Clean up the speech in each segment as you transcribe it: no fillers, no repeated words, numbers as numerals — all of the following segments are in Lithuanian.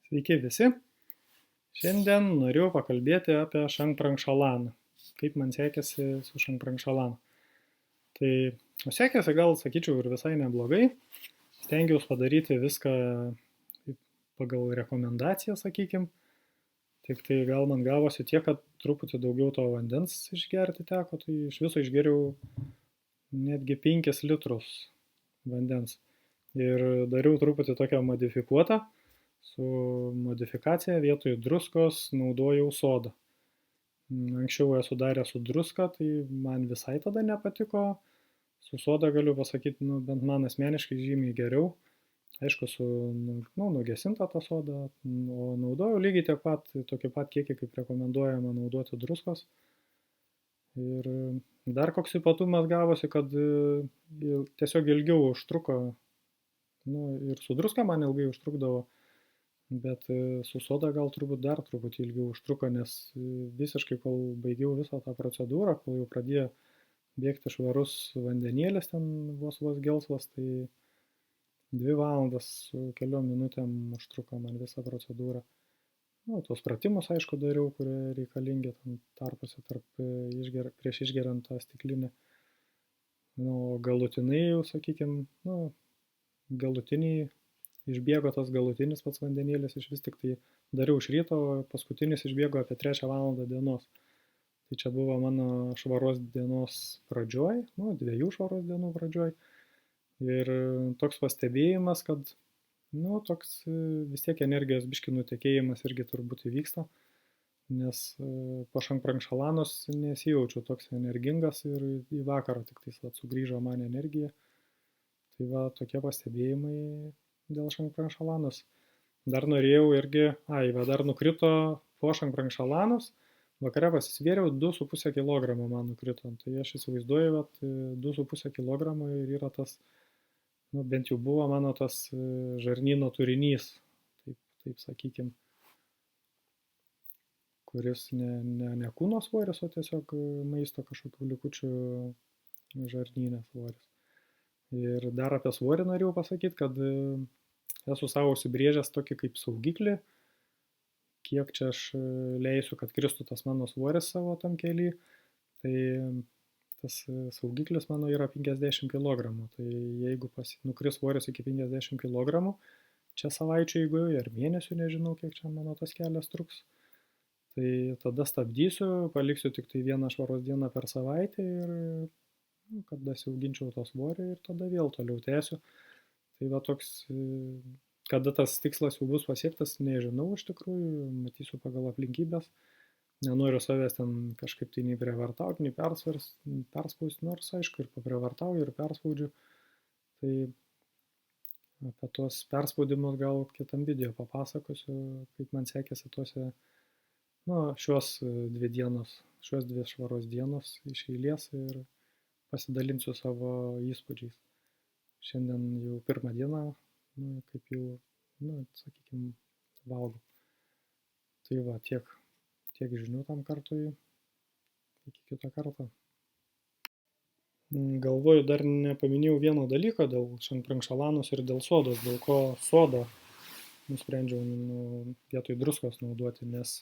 Sveiki visi. Šiandien noriu pakalbėti apie Šangprangšalaną. Kaip man sekėsi su Šangprangšalana. Tai sekėsi gal, sakyčiau, ir visai neblogai. Stengiausi padaryti viską pagal rekomendaciją, sakykim. Tik tai gal man gavosi tiek, kad truputį daugiau to vandens išgerti teko. Tai iš viso išgeriau netgi 5 litrus vandens. Ir dariau truputį tokią modifikuotą. Su modifikacija vietoj druskos naudojau sodą. Anksčiau esu daręs su druska, tai man visai tada nepatiko. Su soda galiu pasakyti, bent man asmeniškai žymiai geriau. Aišku, su nugesinta ta soda, o naudojau lygiai tiek pat, tokį pat kiekį, kaip rekomenduojama naudoti druskos. Ir dar koks ypatumas gavosi, kad tiesiog ilgiau užtruko, ir su druska man ilgai užtrukdavo, bet su soda gal turbūt dar truputį ilgiau užtruko, nes visiškai kol baigiau visą tą procedūrą, kol jau pradėjo bėgti švarus vandenėlis, ten vos gelsvas, tai 2 valandas su keliom minutėm užtruko man visą procedūrą. Tuos pratimus, aišku, dariau, kurie reikalingi tam tarpuose prieš išgeriant tą stiklinę. Galutinai jau, sakykime, galutiniai išbėgo tas galutinis pats vandenėlis, iš vis tik tai dariau iš ryto, o paskutinis išbėgo apie 3 valandą dienos. Tai čia buvo mano švaros dienos pradžioj, 2 švaros dienų pradžioj. Ir toks pastebėjimas, kad toks vis tiek energijos biškį nutekėjimas irgi turbūt įvyksta, nes po Šangprangšalanos nesijaučiu toks energingas ir į vakarą tik tais sugrįžo man energija. Tai va tokie pastebėjimai dėl Šangprangšalanos. Dar norėjau irgi, dar nukrito po Šangprangšalanos, vakare pasisvėriau 2,5 kg man nukrito. Tai aš įsivaizduoju, kad 2,5 kg ir yra tas, bent jau buvo mano tas žarnyno turinys, taip sakykim, kuris ne kūno svoris, o tiesiog maisto kažkokių likučių žarnyne svoris. Ir dar apie svorį norėjau pasakyti, kad esu savo užsibrėžęs tokį kaip saugiklį, kiek čia aš leisiu, kad kristų tas mano svoris savo tam kely. Tai tas saugiklis mano yra 50 kg. Tai jeigu nukris svoris iki 50 kg, čia savaičių eigoje ar mėnesių, nežinau, kiek čia mano tas kelias truks, tai tada stabdysiu, paliksiu tik tai 1 švaros dieną per savaitę ir kada siauginčiau to svorį ir tada vėl toliau tęsiu. Tai va toks, kada tas tikslas jau bus pasiektas, nežinau iš tikrųjų, matysiu pagal aplinkybės. Nenoriu savęs ten kažkaip tai nei prievartauti, nei perspausti, nors aišku ir paprievartauju ir perspaudžiu. Tai apie tuos perspaudimus gal kitam video papasakosiu, kaip man sekėsi tuose, šios 2 švaros dienos iš eilės ir pasidalinsiu savo įspūdžiais. Šiandien jau 1 dieną, kaip jau, sakykime, valgau. Tai va, tiek žinių tam kartui. Iki kito karto. Galvoju, dar nepaminėjau vieno dalyko dėl Šangprangšalanos ir dėl sodos, dėl ko sodą nusprendžiau vietoj druskos naudoti, nes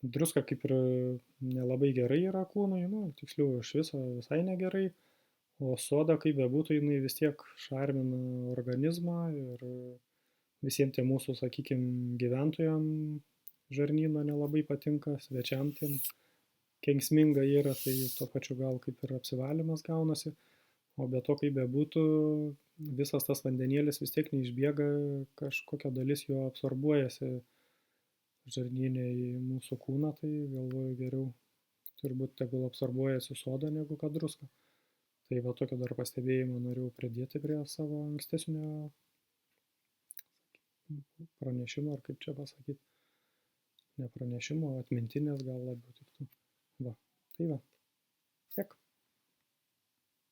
druska kaip ir nelabai gerai yra kūnui, tiksliau iš viso visai negerai, o soda kaip bebūtų, jinai vis tiek šarmina organizmą ir visiems tie mūsų, sakykime, gyventojam žarnyno nelabai patinka, svečiam tiem kenksminga yra, tai tuo pačiu gal kaip ir apsivalymas gaunasi, o be to kaip bebūtų, visas tas vandenėlis vis tiek neišbėga, kažkokia dalis jo absorbuojasi žarnyne į mūsų kūną, tai galvoju geriau turbūt tegul absorbuojasi soda negu kad druska. Tai va tokio dar pastebėjimo norėjau pridėti prie savo ankstesnio pranešimo, ar kaip čia pasakyti, ne pranešimo, atmintinės gal labiau tiktų. Va, tai va, tiek.